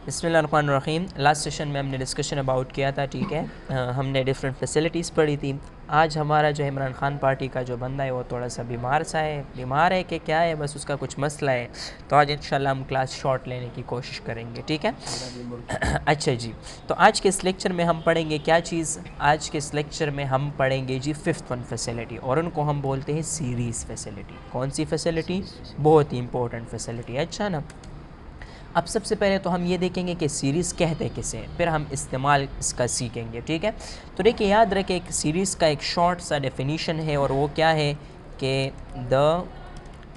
बिस्मिल्लाहिर्रहमानिर्रहीम। Last session में हमने डिस्कशन अबाउट किया था, ठीक है। हमने डिफरेंट फैसिलिटीज़ पढ़ी थी। आज हमारा जो इमरान खान पार्टी का जो बंदा है वो थोड़ा सा बीमार है कि क्या है, बस उसका कुछ मसला है। तो आज इंशाल्लाह हम क्लास शॉर्ट लेने की कोशिश करेंगे, ठीक है। अच्छा जी, तो आज के इस लेक्चर में हम पढ़ेंगे क्या चीज़। आज के इस लेक्चर में हम पढ़ेंगे जी फिफ्थ वन फैसिलिटी, और उनको हम बोलते हैं सीरीज़ फैसिलिटी। कौन सी फैसिलिटी? बहुत ही इंपॉर्टेंट फैसिलिटी है, अच्छा ना। अब सबसे पहले तो हम ये देखेंगे कि सीरीज़ कहते किसे हैं, फिर हम इस्तेमाल इसका सीखेंगे, ठीक है। तो देखिए, याद रखें एक सीरीज़ का एक शॉर्ट सा डेफिनीशन है, और वो क्या है कि the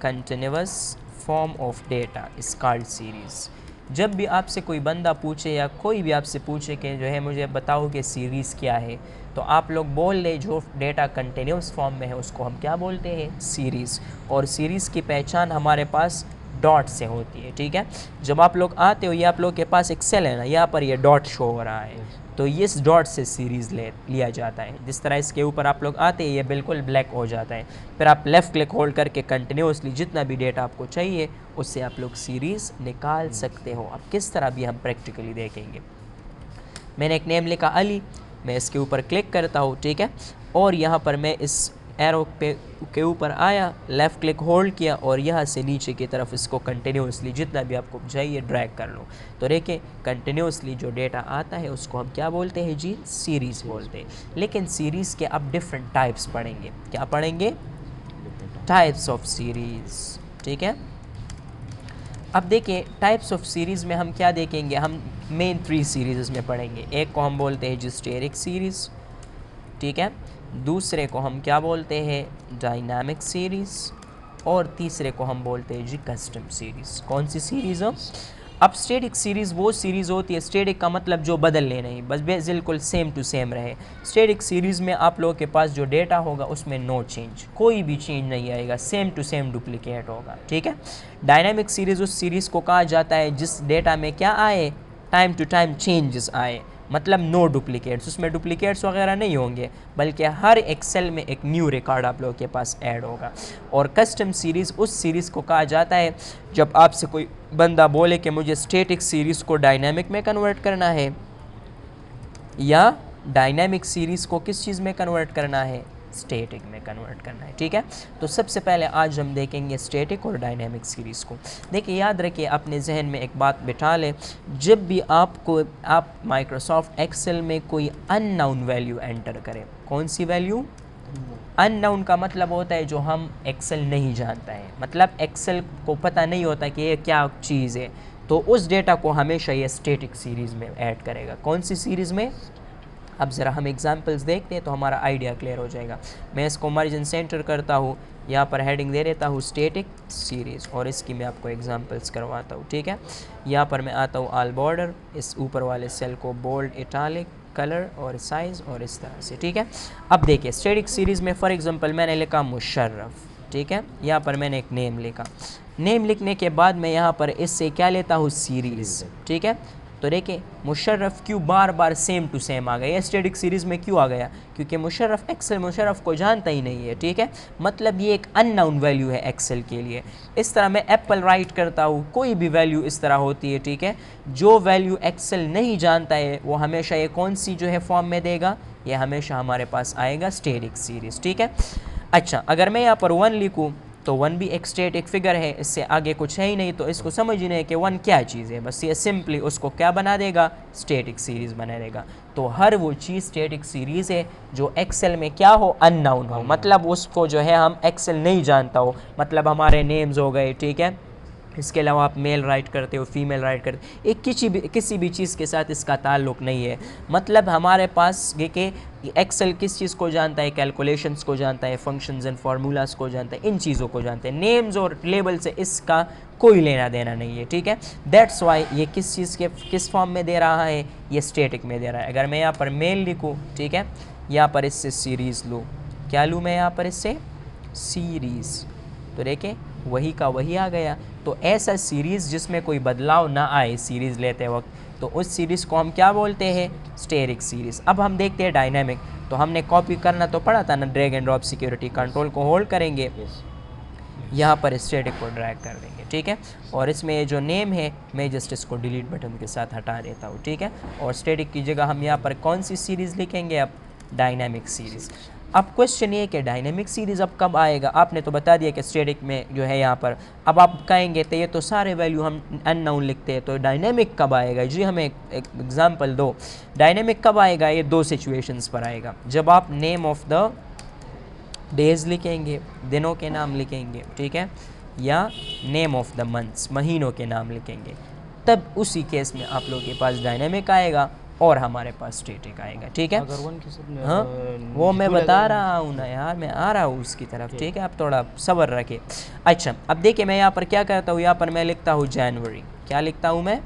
continuous form of data is called series. जब भी आपसे कोई बंदा पूछे या कोई भी आपसे पूछे कि जो है मुझे बताओ कि सीरीज़ क्या है, तो आप लोग बोल ले जो डेटा कंटिन्यूअस फॉर्म में है उसको हम क्या बोलते हैं? सीरीज़। और सीरीज़ की पहचान हमारे पास डॉट से होती है, ठीक है। जब आप लोग आते हो, ये आप लोग के पास एक सेल है ना, यहाँ पर ये डॉट शो हो रहा है, तो ये इस डॉट से सीरीज़ लिया जाता है। जिस तरह इसके ऊपर आप लोग आते हैं ये बिल्कुल ब्लैक हो जाता है, फिर आप लेफ़्ट क्लिक होल्ड करके कंटिन्यूसली जितना भी डेटा आपको चाहिए उससे आप लोग सीरीज़ निकाल सकते हो। अब किस तरह भी हम प्रैक्टिकली देखेंगे। मैंने एक नेम लिखा अली, मैं इसके ऊपर क्लिक करता हूँ, ठीक है, और यहाँ पर मैं इस एरो के ऊपर आया, लेफ़्ट क्लिक होल्ड किया, और यहाँ से नीचे की तरफ इसको कंटिन्यूसली जितना भी आपको चाहिए ड्रैग कर लो। तो देखिए, कंटिन्यूसली जो डेटा आता है उसको हम क्या बोलते हैं जी? सीरीज़ बोलते हैं। लेकिन सीरीज़ के अब डिफरेंट टाइप्स पढ़ेंगे। क्या पढ़ेंगे? टाइप्स ऑफ सीरीज़, ठीक है। अब देखिए, टाइप्स ऑफ सीरीज़ में हम क्या देखेंगे, हम मेन 3 सीरीज़ में पढ़ेंगे। एक को हम बोलते हैं जी स्टेरिक सीरीज़, ठीक है। दूसरे को हम क्या बोलते हैं? Dynamic series. और तीसरे को हम बोलते हैं जी कस्टम सीरीज़। कौन सी सीरीज़ हो? अब स्टेटिक सीरीज़ वो सीरीज़ होती है, स्टेटिक का मतलब जो बदलने नहीं, बस बिल्कुल सेम टू सेम रहे। स्टेटिक सीरीज़ में आप लोगों के पास जो डेटा होगा उसमें नो चेंज, कोई भी चेंज नहीं आएगा, सेम टू सेम डुप्लीकेट होगा, ठीक है। डायनामिक सीरीज़ उस सीरीज़ को कहा जाता है जिस डेटा में क्या आए? टाइम टू टाइम चेंजेस आए, मतलब नो डुप्लीकेट्स, उसमें डुप्लीकेट्स वगैरह नहीं होंगे, बल्कि हर एक सेल में एक न्यू रिकॉर्ड आप लोगों के पास ऐड होगा। और कस्टम सीरीज़ उस सीरीज़ को कहा जाता है जब आपसे कोई बंदा बोले कि मुझे स्टेटिक सीरीज़ को डायनामिक में कन्वर्ट करना है, या डायनामिक सीरीज़ को किस चीज़ में कन्वर्ट करना है? स्टेटिक में कन्वर्ट करना है, ठीक है। तो सबसे पहले आज हम देखेंगे स्टेटिक और डायनामिक सीरीज़ को। देखिए, याद रखिए, अपने जहन में एक बात बिठा लें, जब भी आप माइक्रोसॉफ्ट एक्सेल में कोई अननोन वैल्यू एंटर करें। कौन सी वैल्यू? अननोन का मतलब होता है जो हम एक्सेल नहीं जानता है, मतलब एक्सेल को पता नहीं होता कि ये क्या चीज़ है, तो उस डेटा को हमेशा ये स्टेटिक सीरीज़ में ऐड करेगा। कौन सी सीरीज़ में? अब ज़रा हम एग्जांपल्स देखते हैं तो हमारा आइडिया क्लियर हो जाएगा। मैं इसको मार्जिन सेंटर करता हूँ, यहाँ पर हेडिंग दे देता हूँ स्टेटिक सीरीज़, और इसकी मैं आपको एग्जांपल्स करवाता हूँ, ठीक है। यहाँ पर मैं आता हूँ ऑल बॉर्डर, इस ऊपर वाले सेल को बोल्ड, इटालिक, कलर और साइज़, और इस तरह से, ठीक है। अब देखिए, स्टेटिक सीरीज़ में फॉर एग्जांपल मैंने लिखा मुशर्रफ, ठीक है। यहाँ पर मैंने एक नेम लिखा, नेम लिखने के बाद मैं यहाँ पर इससे क्या लेता हूँ? सीरीज़, ठीक है। तो देखिए, मुशर्रफ क्यों बार बार सेम टू सेम आ गया? स्टेटिक सीरीज़ में क्यों आ गया? क्योंकि मुशर्रफ एक्सेल मुशर्रफ को जानता ही नहीं है, ठीक है। मतलब ये एक अननोन वैल्यू है एक्सेल के लिए। इस तरह मैं एप्पल राइट करता हूँ, कोई भी वैल्यू इस तरह होती है, ठीक है। जो वैल्यू एक्सेल नहीं जानता है वो हमेशा ये कौन सी जो है फॉर्म में देगा? ये हमेशा हमारे पास आएगा स्टेटिक सीरीज़, ठीक है। अच्छा, अगर मैं यहाँ पर 1 लिखूँ तो 1 भी एक स्टेटिक फिगर है, इससे आगे कुछ है ही नहीं, तो इसको समझ ही नहीं कि 1 क्या चीज़ है, बस ये सिंपली उसको क्या बना देगा? स्टेटिक सीरीज़ बना देगा। तो हर वो चीज़ स्टेटिक सीरीज़ है जो एक्सेल में क्या हो? अननोन हो, मतलब उसको जो है हम एक्सेल नहीं जानता हो, मतलब हमारे नेम्स हो गए, ठीक है। इसके अलावा आप मेल राइट करते हो, फीमेल राइट करते हो, एक किसी भी चीज़ के साथ इसका ताल्लुक़ नहीं है। मतलब हमारे पास ये कि एक्सेल किस चीज़ को जानता है? कैलकुलेशंस को जानता है, फंक्शंस एंड फार्मूलाज को जानता है, इन चीज़ों को जानते हैं। नेम्स और लेबल से इसका कोई लेना देना नहीं है, ठीक है। दैट्स वाई ये किस चीज़ के किस फॉर्म में दे रहा है? ये स्टेटिक में दे रहा है। अगर मैं यहाँ पर मेल लिखूँ, ठीक है, यहाँ पर इससे सीरीज़ लूँ, क्या लूँ मैं यहाँ पर इससे? सीरीज़, तो देखें वही का वही आ गया। तो ऐसा सीरीज़ जिसमें कोई बदलाव ना आए सीरीज़ लेते वक्त, तो उस सीरीज़ को हम क्या बोलते हैं? Steric series. अब हम देखते हैं डायनामिक। तो हमने कॉपी करना तो पड़ा था ना, drag and drop security, control को होल्ड करेंगे, यहाँ पर स्टैटिक को ड्रैग कर देंगे, ठीक है। और इसमें ये जो नेम है मैं जस्ट इसको डिलीट बटन के साथ हटा देता हूँ, ठीक है। और स्टैटिक की जगह हम यहाँ पर कौन सी सीरीज़ लिखेंगे, अब डायनामिक सीरीज़। अब क्वेश्चन ये है कि डायनेमिक सीरीज़ अब कब आएगा। आपने तो बता दिया कि स्टैटिक में जो है यहाँ पर, अब आप कहेंगे तो ये तो सारे वैल्यू हम अननोन लिखते हैं, तो डायनेमिक कब आएगा जी, हमें एक एग्जांपल दो। डायनेमिक कब आएगा, ये दो सिचुएशंस पर आएगा, जब आप नेम ऑफ द डेज़ लिखेंगे, दिनों के नाम लिखेंगे, ठीक है, या नेम ऑफ द मंथ्स, महीनों के नाम लिखेंगे, तब उसी केस में आप लोगों के पास डायनेमिक आएगा और हमारे पास स्टैटिक आएगा, ठीक है। हाँ वो मैं बता रहा हूँ ना यार, मैं आ रहा हूँ उसकी तरफ, ठीक है, आप थोड़ा सब्र रखें। अच्छा अब देखिए मैं यहाँ पर क्या करता हूँ, यहाँ पर मैं लिखता हूँ जनवरी, क्या लिखता हूँ मैं,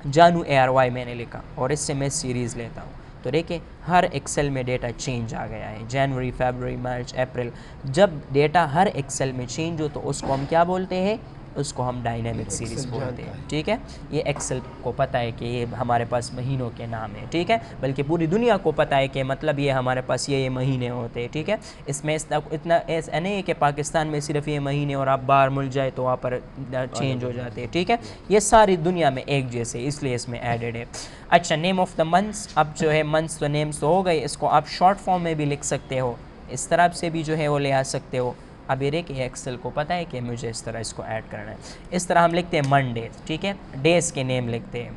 जानू ARY मैंने लिखा, और इससे मैं सीरीज़ लेता हूँ। तो देखिए हर एक्सेल में डेटा चेंज आ गया है, जनवरी, फरवरी, मार्च, अप्रैल। जब डेटा हर एक्सेल में चेंज हो तो उसको हम क्या बोलते हैं, उसको हम डायनेमिक सीरीज़ बोलते हैं, ठीक है। ये एक्सेल को पता है कि ये हमारे पास महीनों के नाम है, ठीक है, बल्कि पूरी दुनिया को पता है कि मतलब ये हमारे पास ये महीने होते हैं, ठीक है। इसमें इतना ऐसा नहीं है कि पाकिस्तान में सिर्फ ये महीने और आप बाहर मुल जाए तो वहाँ पर चेंज हो जाते हैं, ठीक है। ये सारी दुनिया में एक जैसे, इसलिए इसमें एडेड है। अच्छा नेम ऑफ द मंथ्स, अब जो है मंथ्स तो नेम्स तो हो गए, इसको आप शॉर्ट फॉर्म में भी लिख सकते हो, इस तरह से भी जो है वो ले आ सकते हो। अब ये देखिए एक्सेल को पता है कि मुझे इस तरह इसको ऐड करना है, इस तरह हम लिखते हैं मंडे, ठीक है, डेज़ के नेम लिखते हैं।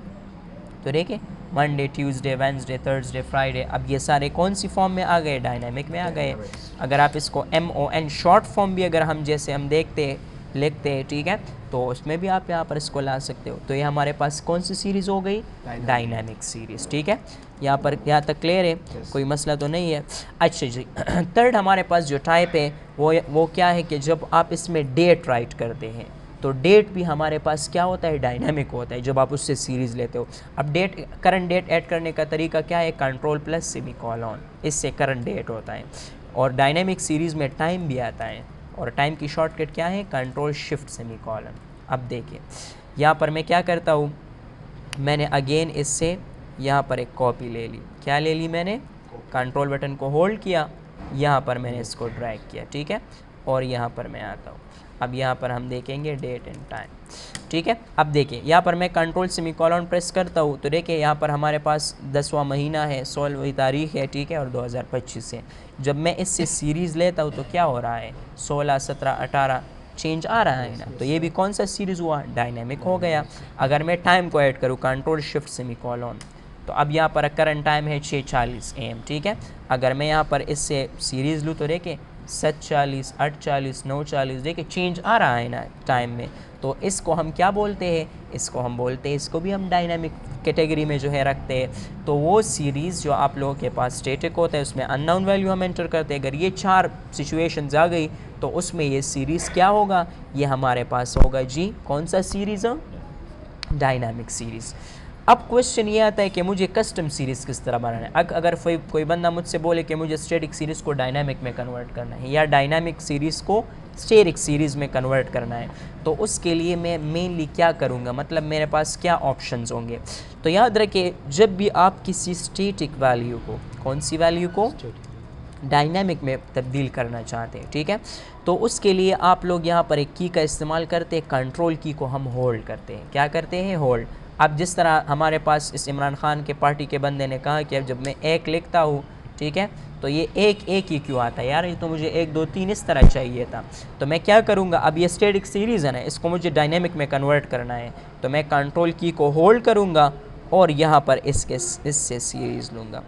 तो देखिए Monday, Tuesday, Wednesday, Thursday, Friday, अब ये सारे कौन सी फॉर्म में आ गए, डायनामिक में आ गए। अगर आप इसको MON शॉर्ट फॉर्म भी अगर हम जैसे हम लिखते हैं, ठीक है, तो उसमें भी आप यहाँ पर इसको ला सकते हो। तो ये हमारे पास कौन सी सीरीज़ हो गई, डायनामिक सीरीज़, ठीक है। यहाँ पर यहाँ तक क्लियर है, कोई मसला तो नहीं है। अच्छा जी थर्ड हमारे पास जो टाइप है वो क्या है कि जब आप इसमें डेट राइट करते हैं तो डेट भी हमारे पास क्या होता है, डायनामिक होता है, जब आप उससे सीरीज़ लेते हो। अब डेट, करंट डेट ऐड करने का तरीका क्या है, कंट्रोल प्लस सेमीकोलन, इससे करंट डेट होता है। और डायनामिक सीरीज़ में टाइम भी आता है, और टाइम की शॉर्टकट क्या है, कंट्रोल शिफ्ट सेमीकोलन। अब देखिए यहाँ पर मैं क्या करता हूँ, मैंने अगेन इससे यहाँ पर एक कॉपी ले ली, क्या ले ली मैंने, कंट्रोल बटन को होल्ड किया, यहाँ पर मैंने इसको ड्रैग किया, ठीक है, और यहाँ पर मैं आता हूँ। अब यहाँ पर हम देखेंगे डेट एंड टाइम, ठीक है। अब देखिए यहाँ पर मैं कंट्रोल सेमीकोलन प्रेस करता हूँ तो देखिए यहाँ पर हमारे पास 10वां महीना है, 16वीं तारीख है, ठीक है, और 2025 है। जब मैं इससे सीरीज़ लेता हूँ तो क्या हो रहा है, 16, 17, 18 चेंज आ रहा है ना, तो ये भी कौन सा सीरीज़ हुआ, डायनेमिक हो गया। अगर मैं टाइम को ऐड करूँ, कंट्रोल शिफ्ट सेमीकोलन, तो अब यहाँ पर करंट टाइम है 6:40 AM, ठीक है। अगर मैं यहाँ पर इससे सीरीज़ लूँ तो देखिए 7:40, 8:40, 9:40, देखिए चेंज आ रहा है ना टाइम में। तो इसको हम क्या बोलते हैं, इसको हम बोलते हैं, इसको भी हम डायनामिक कैटेगरी में जो है रखते हैं। तो वो सीरीज़ जो आप लोगों के पास स्टैटिक होता है उसमें अननोन वैल्यू हम एंटर करते हैं, अगर ये 4 सिचुएशंस आ गई तो उसमें ये सीरीज़ क्या होगा, ये हमारे पास होगा जी कौन सा सीरीज़, डायनामिक सीरीज़। अब क्वेश्चन ये आता है कि मुझे कस्टम सीरीज़ किस तरह बनाना है। अगर कोई बंदा मुझसे बोले कि मुझे स्टैटिक सीरीज़ को डायनामिक में कन्वर्ट करना है या डायनामिक सीरीज़ को स्टैटिक सीरीज़ में कन्वर्ट करना है, तो उसके लिए मैं मेनली क्या करूँगा, मतलब मेरे पास क्या ऑप्शंस होंगे। तो याद रखिए जब भी आप किसी स्टैटिक वैल्यू को, कौन सी वैल्यू को, डायनामिक में तब्दील करना चाहते हैं, ठीक है, तो उसके लिए आप लोग यहाँ पर एक की का इस्तेमाल करते हैं, कंट्रोल की को हम होल्ड करते हैं, क्या करते हैं, होल्ड। अब जिस तरह हमारे पास इस इमरान खान के पार्टी के बंदे ने कहा कि अब जब मैं एक लिखता हूँ, ठीक है, तो ये एक ही क्यों आता है यार, ये तो मुझे 1 2 3 इस तरह चाहिए था। तो मैं क्या करूँगा, अब ये स्टैटिक सीरीज़ है ना, इसको मुझे डायनेमिक में कन्वर्ट करना है, तो मैं कंट्रोल की को होल्ड करूँगा और यहाँ पर इससे सीरीज़ लूँगा।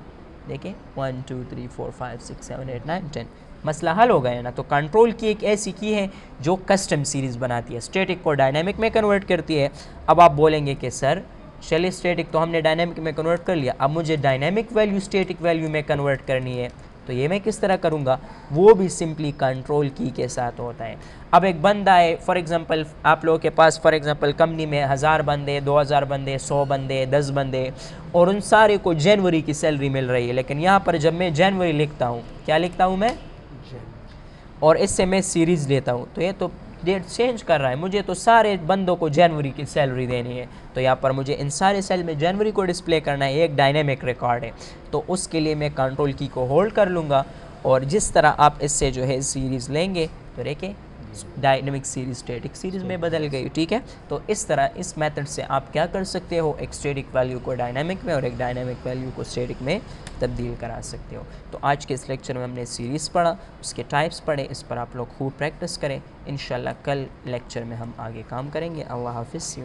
देखिए 1 2 3 4 5 6 7 8 9 10, मसला हल हो गया ना। तो कंट्रोल की एक ऐसी की है जो कस्टम सीरीज़ बनाती है, स्टैटिक को डायनामिक में कन्वर्ट करती है। अब आप बोलेंगे कि सर चलिए स्टैटिक तो हमने डायनामिक में कन्वर्ट कर लिया, अब मुझे डायनामिक वैल्यू स्टैटिक वैल्यू में कन्वर्ट करनी है, तो ये मैं किस तरह करूँगा, वो भी सिंपली कंट्रोल की के साथ होता है। अब एक बंदा है, फॉर एग्जांपल आप लोगों के पास फॉर एग्जांपल कंपनी में 1000 बंदे, 2000 बंदे, 100 बंदे, 10 बंदे, और उन सारे को जनवरी की सैलरी मिल रही है। लेकिन यहाँ पर जब मैं जनवरी लिखता हूँ, क्या लिखता हूँ मैं, और इससे मैं सीरीज़ लेता हूँ, तो ये तो डेट चेंज कर रहा है, मुझे तो सारे बंदों को जनवरी की सैलरी देनी है, तो यहाँ पर मुझे इन सारे सेल में जनवरी को डिस्प्ले करना है, एक डायनेमिक रिकॉर्ड है। तो उसके लिए मैं कंट्रोल की को होल्ड कर लूँगा, और जिस तरह आप इससे जो है सीरीज़ लेंगे तो देखिए डायनेमिक सीरीज़ स्टैटिक सीरीज़ में बदल गई, ठीक है। तो इस तरह इस मेथड से आप क्या कर सकते हो, एक स्टैटिक वैल्यू को डायनेमिक में और एक डायनेमिक वैल्यू को स्टैटिक में तब्दील करा सकते हो। तो आज के इस लेक्चर में हमने सीरीज़ पढ़ा, उसके टाइप्स पढ़े, इस पर आप लोग खूब प्रैक्टिस करें। इंशाल्लाह कल लेक्चर में हम आगे काम करेंगे। अल्लाह हाफिज़।